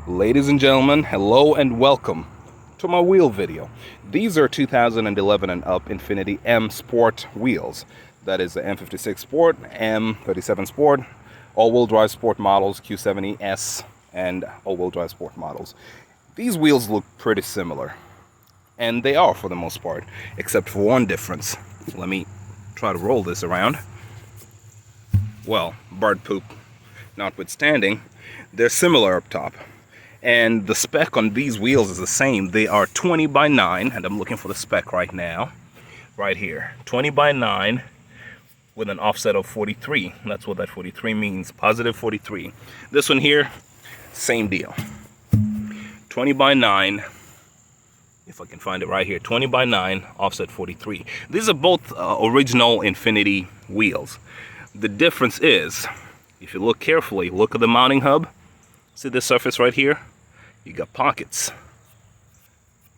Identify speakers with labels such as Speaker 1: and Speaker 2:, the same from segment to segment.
Speaker 1: Ladies and gentlemen, hello and welcome to my wheel video. These are 2011 and up Infiniti Sport wheels. That is the M56 Sport, M37 Sport, all-wheel drive sport models, Q70S, and all-wheel drive sport models. These wheels look pretty similar, and they are for the most part, except for one difference. Let me try to roll this around. Well, bird poop notwithstanding, they're similar up top. And the spec on these wheels is the same. They are 20 by 9, and I'm looking for the spec right now. Right here. 20 by 9 with an offset of 43. That's what that 43 means. Positive 43. This one here, same deal. 20 by 9. If I can find it right here. 20 by 9, offset 43. These are both original Infiniti wheels. The difference is, if you look carefully, look at the mounting hub. See this surface right here? You got pockets.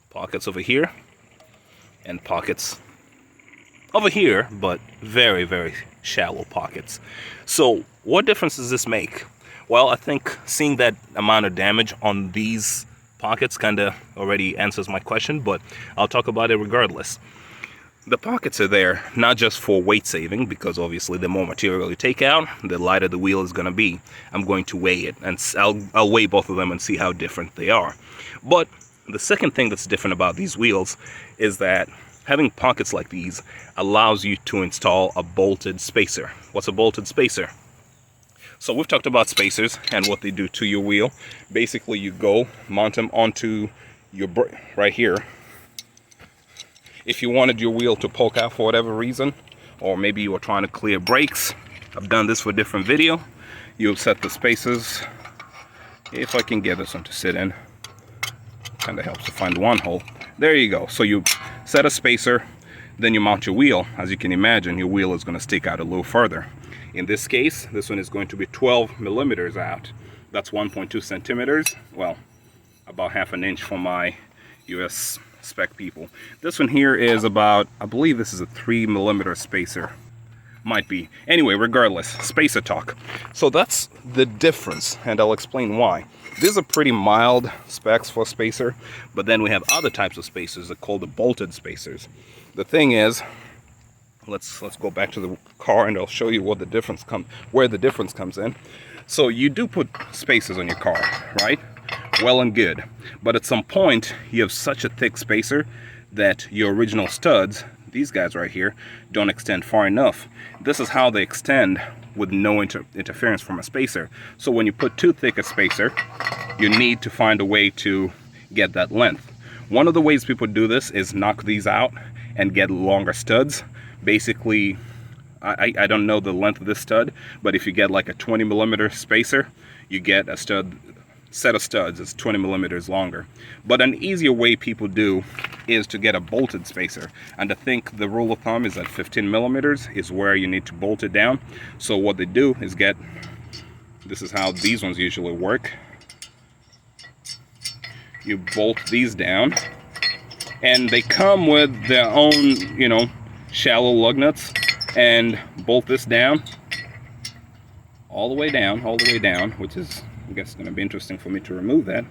Speaker 1: Pockets over here. And pockets over here, but very, very shallow pockets. So what difference does this make? Well, I think seeing that amount of damage on these pockets kind of already answers my question, but I'll talk about it regardless. The pockets are there not just for weight saving, because obviously the more material you take out, the lighter the wheel is going to be. I'm going to weigh it, and I'll weigh both of them and see how different they are. But the second thing that's different about these wheels is that having pockets like these allows you to install a bolted spacer. What's a bolted spacer? So we've talked about spacers and what they do to your wheel. Basically, you go mount them onto your right here. If you wanted your wheel to poke out for whatever reason, or maybe you were trying to clear brakes, I've done this for a different video. You'll set the spacers. If I can get this one to sit in, kind of helps to find one hole. There you go. So you set a spacer, then you mount your wheel. As you can imagine, your wheel is going to stick out a little further. In this case, this one is going to be 12 millimeters out. That's 1.2 centimeters. Well, about half an inch for my US spec people. This one here is about, I believe this is a 3 millimeter spacer. Might be. Anyway, regardless, spacer talk. So that's the difference, and I'll explain why. These are pretty mild specs for spacer, but then we have other types of spacers that are called the bolted spacers. The thing is, let's go back to the car and I'll show you what the difference where the difference comes in. So you do put spacers on your car, right? Well and good, but at some point you have such a thick spacer that your original studs, these guys right here, don't extend far enough. This is how they extend with no interference from a spacer. So when you put too thick a spacer, you need to find a way to get that length. One of the ways people do this is knock these out and get longer studs. Basically, I don't know the length of this stud, but if you get like a 20 millimeter spacer, you get a set of studs is 20 millimeters longer. But an easier way people do is to get a bolted spacer, and I think the rule of thumb is that 15 millimeters is where you need to bolt it down. So what they do is this is how these ones usually work. You bolt these down, and they come with their own, shallow lug nuts, and bolt this down all the way down, which is, I guess, going to be interesting for me to remove that.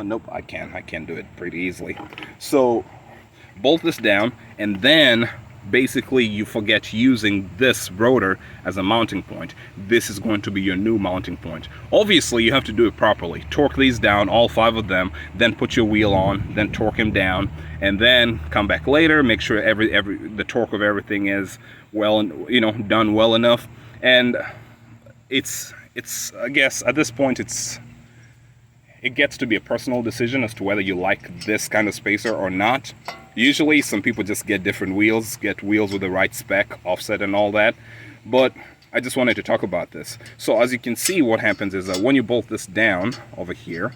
Speaker 1: Nope, I can do it pretty easily. So bolt this down, and then basically you forget using this rotor as a mounting point. This is going to be your new mounting point. Obviously you have to do it properly. Torque these down, all 5 of them, then put your wheel on, then torque them down, and then come back later, make sure the torque of everything is well, and done well enough. And it's I guess at this point it gets to be a personal decision as to whether you like this kind of spacer or not. Usually some people just get different wheels, get wheels with the right spec, offset and all that, but I just wanted to talk about this. So as you can see, what happens is that when you bolt this down over here,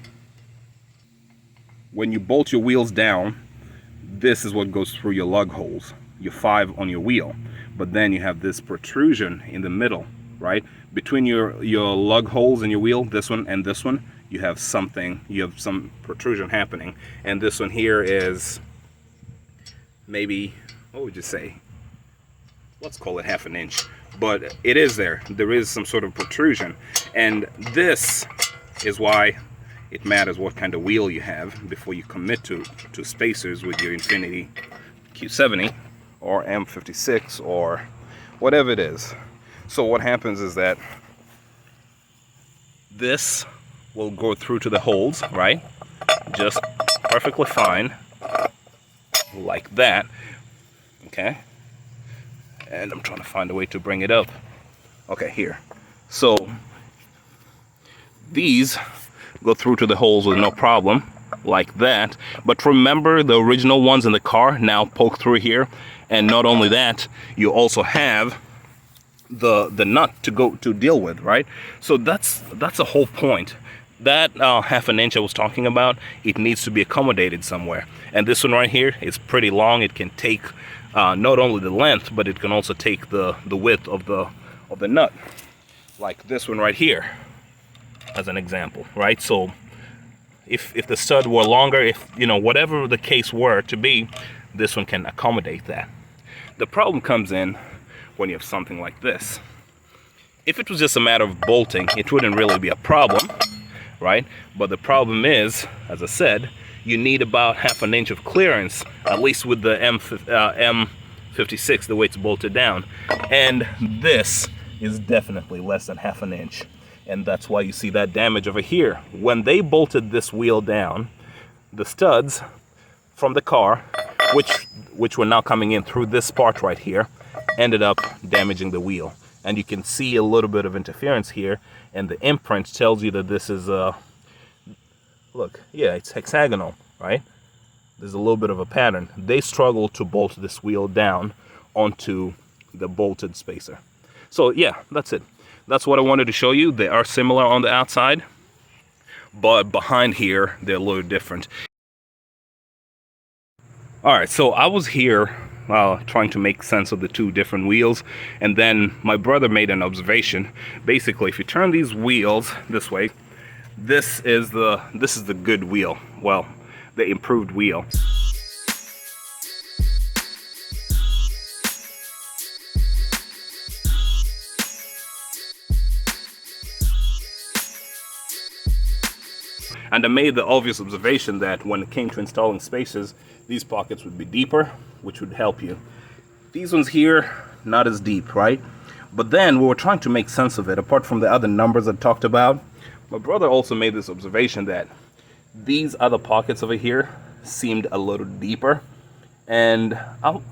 Speaker 1: when you bolt your wheels down, this is what goes through your lug holes, your 5 on your wheel. But then you have this protrusion in the middle, right? Between your lug holes in your wheel, this one and this one, you have some protrusion happening. And this one here is maybe, what would you say? Let's call it half an inch. But it is there is some sort of protrusion. And this is why it matters what kind of wheel you have before you commit to spacers with your Infiniti Q70 or M56 or whatever it is. So what happens is that this will go through to the holes, right? Just perfectly fine, like that, okay? And I'm trying to find a way to bring it up. Okay, here. So these go through to the holes with no problem, like that. But remember, the original ones in the car now poke through here. And not only that, you also have the nut to deal with, right? So that's the whole point. That half an inch I was talking about, it needs to be accommodated somewhere. And this one right here is pretty long. It can take not only the length, but it can also take the width of the nut, like this one right here, as an example, right? So if the stud were longer, if you know, whatever the case were to be, this one can accommodate that. The problem comes in when you have something like this. If it was just a matter of bolting, it wouldn't really be a problem, right? But the problem is, as I said, you need about half an inch of clearance, at least with the M56, the way it's bolted down. And this is definitely less than half an inch. And that's why you see that damage over here. When they bolted this wheel down, the studs from the car, which were now coming in through this part right here, ended up damaging the wheel. And you can see a little bit of interference here, and the imprint tells you that this is look, yeah, it's hexagonal, right? There's a little bit of a pattern. They struggled to bolt this wheel down onto the bolted spacer. So yeah, that's it. That's what I wanted to show you. They are similar on the outside, but behind here, they're a little different. All right, so I was here trying to make sense of the two different wheels, and then my brother made an observation. Basically, if you turn these wheels this way, this is the good wheel. Well, the improved wheel. And I made the obvious observation that when it came to installing spacers, these pockets would be deeper, which would help you. These ones here, not as deep, right? But then we were trying to make sense of it. Apart from the other numbers I talked about, my brother also made this observation that these other pockets over here seemed a little deeper. And,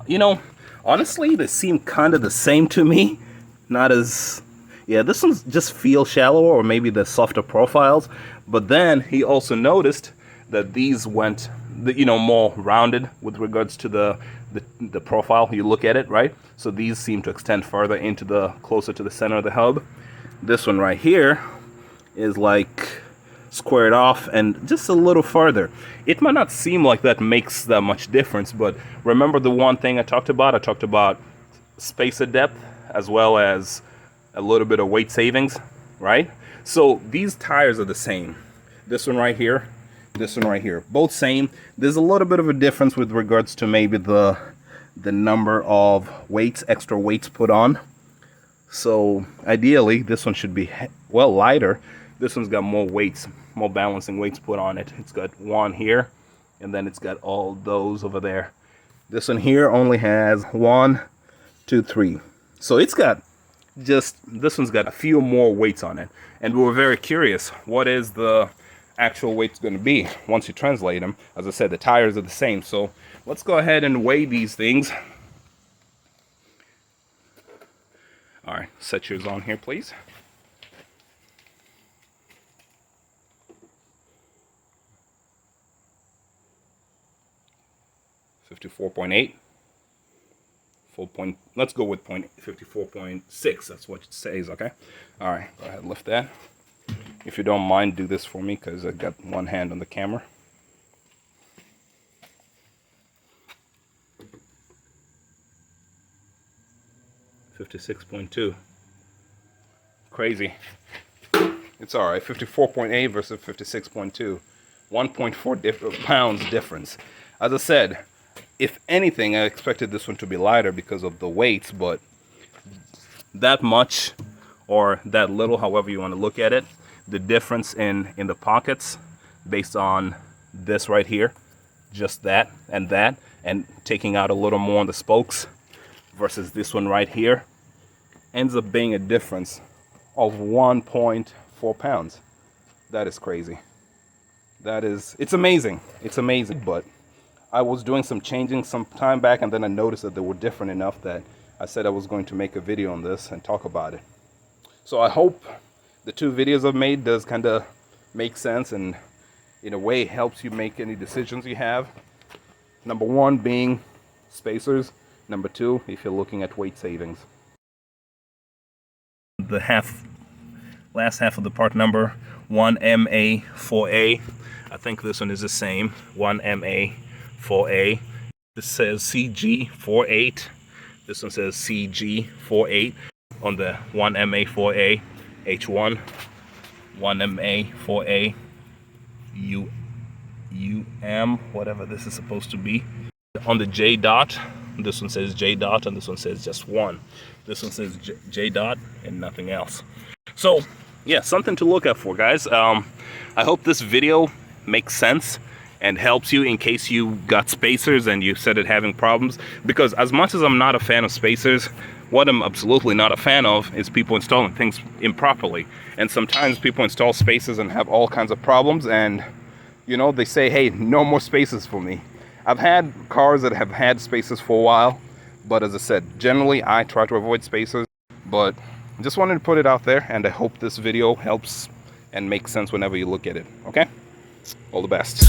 Speaker 1: you know, honestly, they seem kind of the same to me. Not as... yeah, this one's just feel shallower, or maybe the softer profiles. But then he also noticed that these went, you know, more rounded with regards to the profile. You look at it, right? So these seem to extend further into closer to the center of the hub. This one right here is like squared off and just a little further. It might not seem like that makes that much difference, but remember the one thing I talked about? I talked about spacer depth as well as a little bit of weight savings, right? So these tires are the same. This one right here, this one right here, both same. There's a little bit of a difference with regards to maybe the number of weights, extra weights put on. So ideally, this one should be, well, lighter. This one's got more weights, more balancing weights put on it. It's got one here, and then it's got all those over there. This one here only has 1, 2, 3. So it's got just, this one's got a few more weights on it. And we were very curious, what is the actual weight's going to be once you translate them? As I said, the tires are the same. So let's go ahead and weigh these things. All right, set yours on here, please. $54.8. Full point. Let's go with 54.6. That's what it says. Okay. All right. Go ahead, lift that. If you don't mind, do this for me because I got one hand on the camera. $56.2. Crazy. It's all right. 54.8 versus 56.2. 1.4 pounds difference. As I said, if anything, I expected this one to be lighter because of the weights, but that much or that little, however you want to look at it, the difference in the pockets based on this right here, just that, and taking out a little more on the spokes versus this one right here, ends up being a difference of 1.4 pounds. That is crazy. It's amazing. It's amazing, but I was doing some changing some time back, and then I noticed that they were different enough that I said I was going to make a video on this and talk about it. So I hope the two videos I've made does kind of make sense and in a way helps you make any decisions you have. Number one being spacers. Number two, if you're looking at weight savings. The last half of the part number 1MA4A. I think this one is the same, 1MA4A. This says CG48. This one says CG48 on the 1MA4A H1, 1MA4A UM, whatever this is supposed to be. On the J dot, this one says J dot, and this one says just one. This one says J dot and nothing else. So yeah, something to look out for, guys. I hope this video makes sense and helps you in case you got spacers and you started having problems. Because as much as I'm not a fan of spacers, what I'm absolutely not a fan of is people installing things improperly. And sometimes people install spacers and have all kinds of problems, and you know, they say, hey, no more spacers for me. I've had cars that have had spacers for a while, but as I said, generally I try to avoid spacers. But I just wanted to put it out there, and I hope this video helps and makes sense whenever you look at it. Okay? All the best.